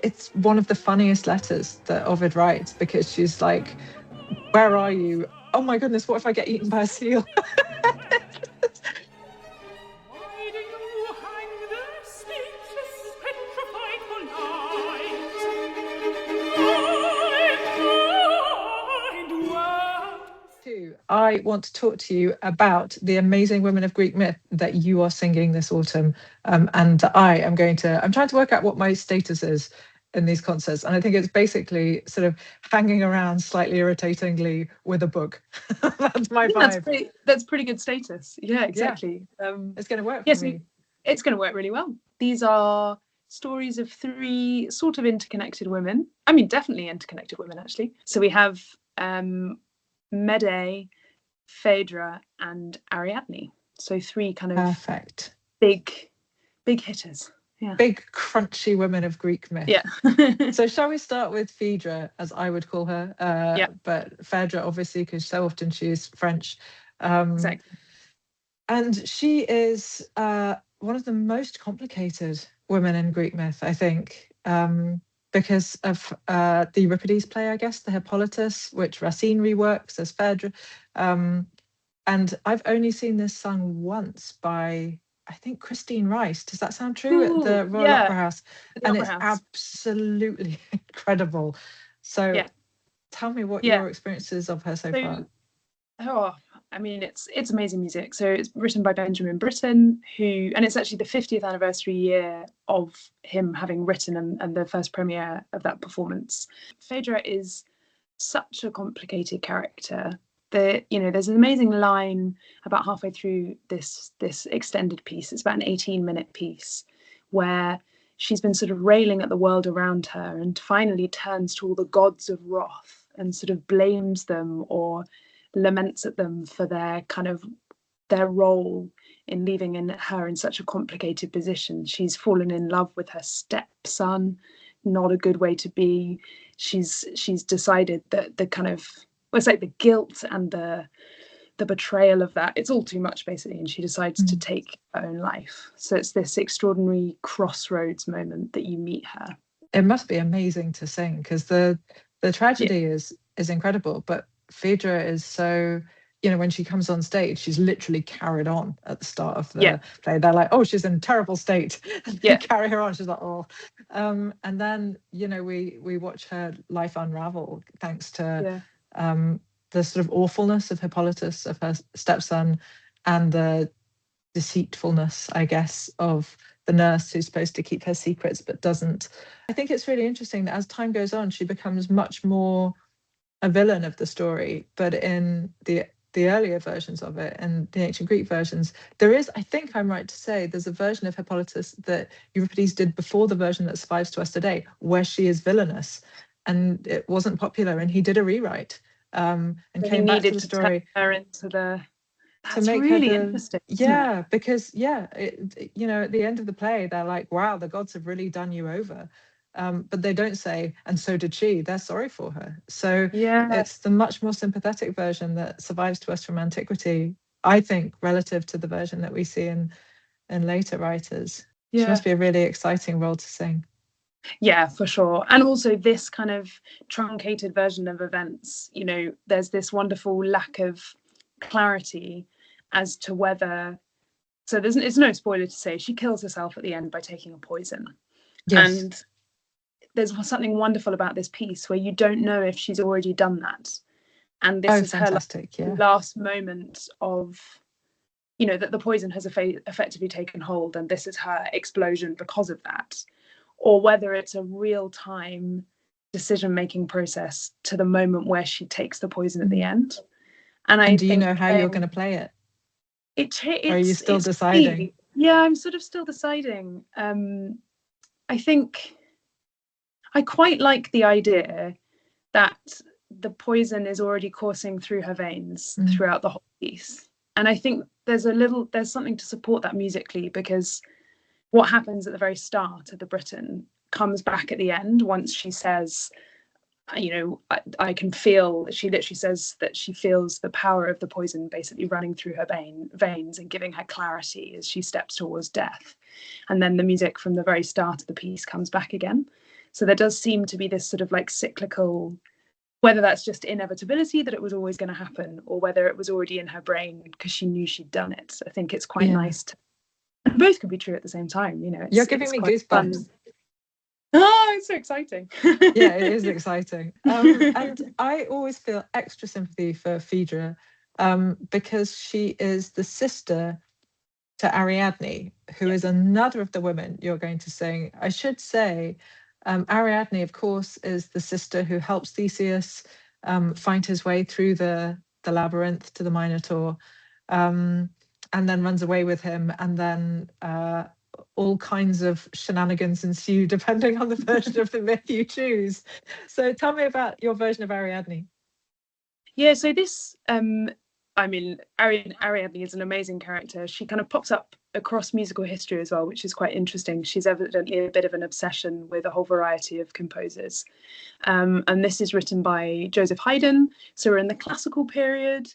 it's one of the funniest letters that Ovid writes, because she's like, where are you? Oh my goodness, what if I get eaten by a seal? I want to talk to you about the amazing women of Greek myth that you are singing this autumn. And I'm trying to work out what my status is in these concerts. And I think it's basically sort of hanging around slightly irritatingly with a book. That's my vibe. That's pretty good status. Yeah, exactly. Yeah. It's going to work for me. It's going to work really well. These are stories of three sort of interconnected women. I mean, definitely interconnected women, actually. So we have Medea, Phaedra, and Ariadne. So three kind of perfect big hitters. Yeah. Big crunchy women of Greek myth. Yeah. So shall we start with Phaedra, as I would call her? Yeah. But Phaedra, obviously, because so often she is French. Exactly. And she is one of the most complicated women in Greek myth, I think, because of the Euripides play, I guess, the Hippolytus, which Racine reworks as Phaedra. And I've only seen this sung once by, I think, Christine Rice. Does that sound true? Ooh, at the Royal yeah. Opera House. And Opera it's House. Absolutely incredible. So tell me what your experiences of her so far. Oh, I mean, it's amazing music. So it's written by Benjamin Britten, and it's actually the 50th anniversary year of him having written and the first premiere of that performance. Phaedra is such a complicated character. There's an amazing line about halfway through this extended piece. It's about an 18-minute piece where she's been sort of railing at the world around her and finally turns to all the gods of wrath and sort of blames them or laments at them for their role in leaving her in such a complicated position. She's fallen in love with her stepson, not a good way to be. She's decided that it's like the guilt and the betrayal of that, it's all too much basically, and she decides to take her own life. So it's this extraordinary crossroads moment that you meet her. It must be amazing to sing, because the tragedy is incredible, but Phaedra is so, when she comes on stage, she's literally carried on at the start of the play. They're like, oh, she's in a terrible state. And they carry her on. She's like, oh. And then, we watch her life unravel thanks to the sort of awfulness of Hippolytus, of her stepson, and the deceitfulness, I guess, of the nurse who's supposed to keep her secrets but doesn't. I think it's really interesting that as time goes on, she becomes much more a villain of the story. But in the earlier versions of it, and the ancient Greek versions, there is, I think I'm right to say, there's a version of Hippolytus that Euripides did before the version that survives to us today, where she is villainous, and it wasn't popular, and he did a rewrite and came back to the story. Turn her into the... That's to make really her interesting. Yeah, because at the end of the play, they're like, wow, the gods have really done you over. But they don't say, and so did she. They're sorry for her. So it's the much more sympathetic version that survives to us from antiquity, I think, relative to the version that we see in later writers. She must be a really exciting role to sing. Yeah, for sure. And also this kind of truncated version of events, there's this wonderful lack of clarity as to whether... So it's no spoiler to say she kills herself at the end by taking a poison. Yes. And there's something wonderful about this piece where you don't know if she's already done that. And this is fantastic, her last moment of, that the poison has effectively taken hold, and this is her explosion because of that. Or whether it's a real-time decision-making process to the moment where she takes the poison at the end. And do you know how you're going to play it? Or are you still deciding? Yeah, I'm sort of still deciding. I think I quite like the idea that the poison is already coursing through her veins throughout the whole piece. And I think there's something to support that musically, because what happens at the very start of the Britten comes back at the end once she says, I can feel, she literally says that she feels the power of the poison basically running through her veins and giving her clarity as she steps towards death. And then the music from the very start of the piece comes back again. So there does seem to be this sort of like cyclical, whether that's just inevitability that it was always going to happen, or whether it was already in her brain because she knew she'd done it. I think it's quite nice to, and both could be true at the same time, you know. You're giving me goosebumps. Fun. Oh, it's so exciting. Yeah, it is exciting. And I always feel extra sympathy for Phaedra because she is the sister to Ariadne, who is another of the women you're going to sing. I should say, Ariadne, of course, is the sister who helps Theseus find his way through the labyrinth to the Minotaur, and then runs away with him, and then all kinds of shenanigans ensue depending on the version of the myth you choose. So tell me about your version of Ariadne. Yeah, so this, I mean, Ariadne is an amazing character. She kind of pops up across musical history as well, which is quite interesting. She's evidently a bit of an obsession with a whole variety of composers. And this is written by Joseph Haydn. So we're in the classical period.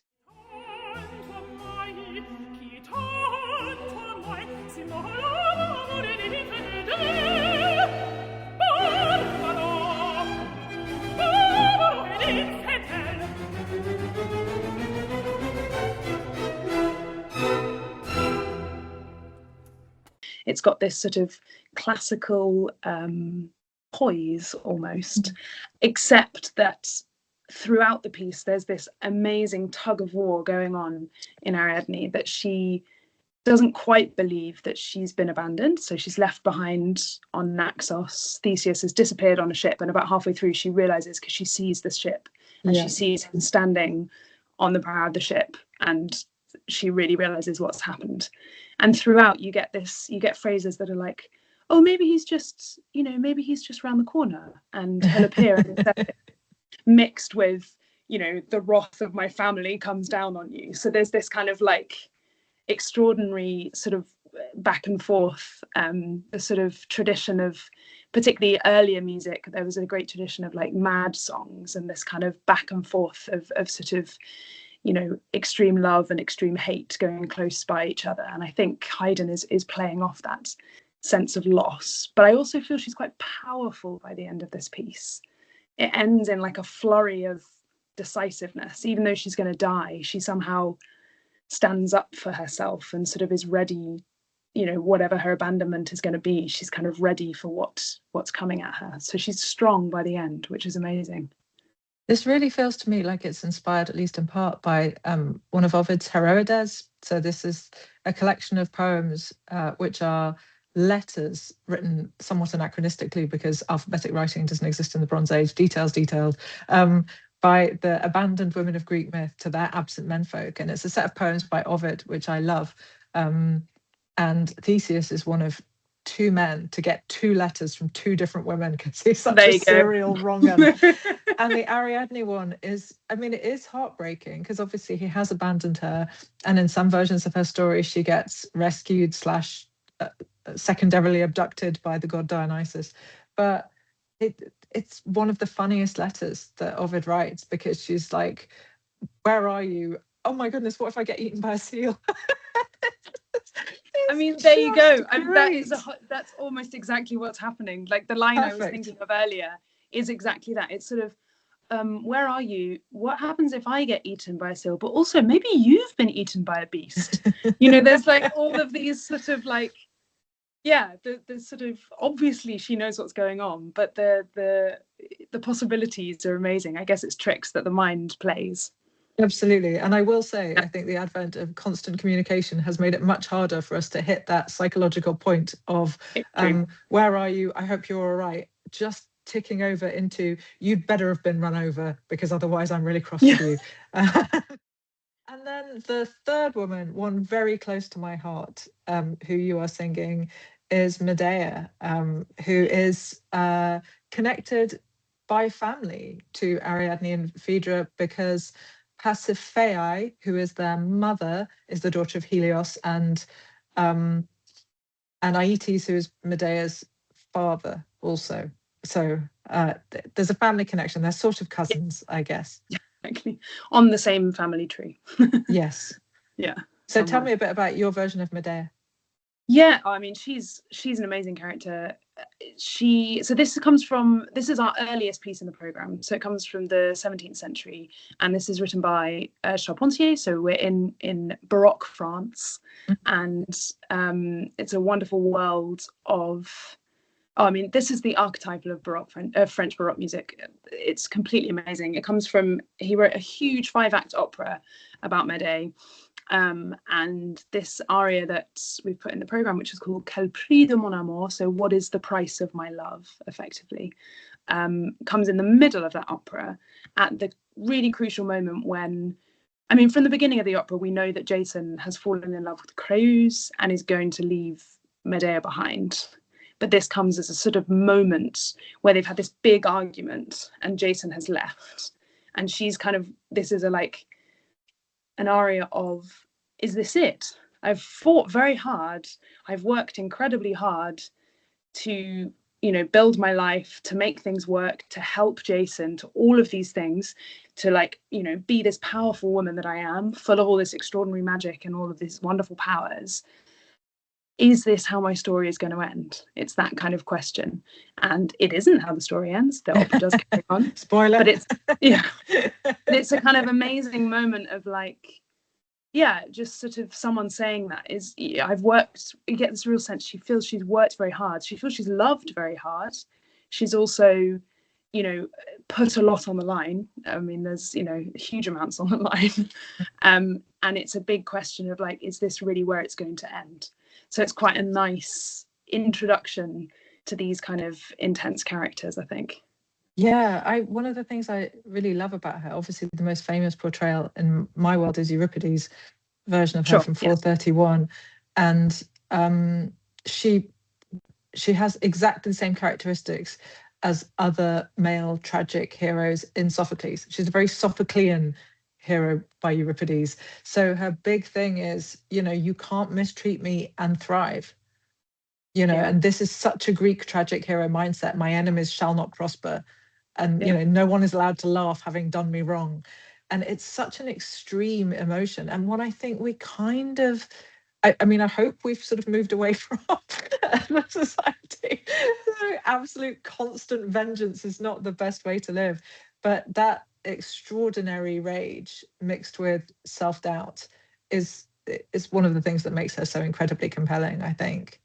It's got this sort of classical poise almost, except that throughout the piece there's this amazing tug of war going on in Ariadne, that she doesn't quite believe that she's been abandoned. So she's left behind on Naxos. Theseus has disappeared on a ship, and about halfway through she realizes, because she sees the ship and she sees him standing on the prow of the ship, and she really realizes what's happened. And throughout you get phrases that are like, oh, maybe he's just around the corner and he'll appear and mixed with, you know, the wrath of my family comes down on you. So there's this kind of like extraordinary sort of back and forth, the sort of tradition of, particularly earlier music, there was a great tradition of like mad songs and this kind of back and forth of sort of, you know, extreme love and extreme hate going close by each other. And I think Haydn is playing off that sense of loss. But I also feel she's quite powerful by the end of this piece. It ends in like a flurry of decisiveness. Even though she's going to die, she somehow stands up for herself and sort of is ready, you know, whatever her abandonment is going to be, she's kind of ready for what's coming at her. So she's strong by the end, which is amazing. This really feels to me like it's inspired, at least in part, by one of Ovid's Heroides. So this is a collection of poems which are letters written somewhat anachronistically because alphabetic writing doesn't exist in the Bronze Age, detailed, by the abandoned women of Greek myth to their absent menfolk. And it's a set of poems by Ovid, which I love. And Theseus is one of two men to get two letters from two different women because he's such a serial wrong-un. And the Ariadne one is, I mean, it is heartbreaking because obviously he has abandoned her, and in some versions of her story she gets rescued / secondarily abducted by the god Dionysus. But it's one of the funniest letters that Ovid writes, because she's like, where are you? Oh my goodness, what if I get eaten by a seal? I mean, there you go. That's almost exactly what's happening. Like the line I was thinking of earlier is exactly that. It's sort of, where are you? What happens if I get eaten by a seal? But also maybe you've been eaten by a beast. You know, there's like all of these sort of like, yeah, the sort of, obviously she knows what's going on, but the possibilities are amazing. I guess it's tricks that the mind plays. Absolutely. And I will say, I think the advent of constant communication has made it much harder for us to hit that psychological point of where are you? I hope you're all right. Just ticking over into, you'd better have been run over because otherwise I'm really cross with you. And then the third woman, one very close to my heart, who you are singing, is Medea, who is connected by family to Ariadne and Phaedra because Pasiphae, who is their mother, is the daughter of Helios, and Aeetes, who is Medea's father also. So there's a family connection. They're sort of cousins, I guess. Exactly. On the same family tree. Yes. Yeah. So tell me a bit about your version of Medea. Yeah, I mean, she's an amazing character. So this is our earliest piece in the program. So it comes from the 17th century, and this is written by Charpentier. So we're in Baroque France, and it's a wonderful world of. Oh, I mean, this is the archetypal of French Baroque music. It's completely amazing. He wrote a huge 5-act opera about Medea. And this aria that we've put in the program, which is called Quel prix de mon amour, so what is the price of my love, effectively, comes in the middle of that opera at the really crucial moment when, I mean, from the beginning of the opera, we know that Jason has fallen in love with Creuse and is going to leave Medea behind. But this comes as a sort of moment where they've had this big argument and Jason has left. And she's this is an aria of, is this it? I've fought very hard. I've worked incredibly hard to, build my life, to make things work, to help Jason, to all of these things, to be this powerful woman that I am, full of all this extraordinary magic and all of these wonderful powers. Is this how my story is going to end? It's that kind of question. And it isn't how the story ends. The opera does carry on. Spoiler. But it's a kind of amazing moment of just sort of someone saying that is, I've worked, you get this real sense she feels she's worked very hard. She feels she's loved very hard. She's also, put a lot on the line. I mean, there's, huge amounts on the line. And it's a big question of is this really where it's going to end? So it's quite a nice introduction to these kind of intense characters, I think. Yeah, one of the things I really love about her, obviously the most famous portrayal in my world is Euripides' version of her from 431. And she has exactly the same characteristics as other male tragic heroes in Sophocles. She's a very Sophoclean hero by Euripides. So her big thing is, you can't mistreat me and thrive. And this is such a Greek tragic hero mindset. My enemies shall not prosper. And, no one is allowed to laugh having done me wrong. And it's such an extreme emotion. And what I think we kind of, I mean, I hope we've sort of moved away from the society. Absolute constant vengeance is not the best way to live. But that extraordinary rage mixed with self-doubt is one of the things that makes her so incredibly compelling, I think.